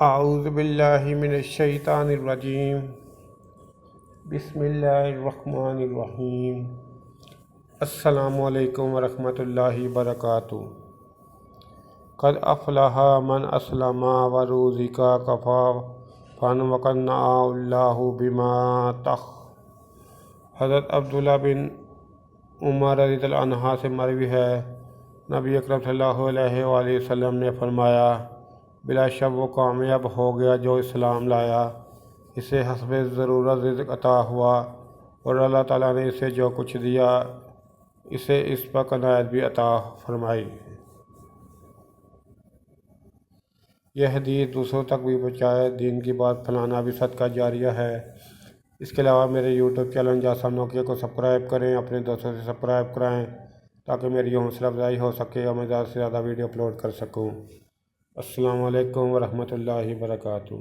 اعوذ باللہ من الشیطان الرجیم بسم اللہ الرحمن الرحیم السلام علیکم ورحمۃ اللہ وبرکاتہ۔ قد افلح من اسلم ورزق کفافا وقنعه اللہ بما تخ۔ حضرت عبداللہ بن عمر رضی اللہ عنہ سے مروی ہے، نبی اکرم صلی اللہ علیہ وآلہ وسلم نے فرمایا، بلا شک وہ کامیاب ہو گیا جو اسلام لایا، اسے حسب ضرورت رزق عطا ہوا، اور اللہ تعالیٰ نے اسے جو کچھ دیا اسے اس پر قناعت بھی عطا فرمائی۔ یہ حدیث دوسروں تک بھی پہنچائے، دین کی بات پھیلانا بھی صدقہ جاریہ ہے۔ اس کے علاوہ میرے یوٹیوب چینل جاسم نوکیہ کو سبسکرائب کریں، اپنے دوستوں سے سبسکرائب کرائیں تاکہ میری حوصلہ افزائی ہو سکے اور میں زیادہ سے زیادہ ویڈیو اپلوڈ کر سکوں۔ السلام علیکم ورحمۃ اللہ وبرکاتہ۔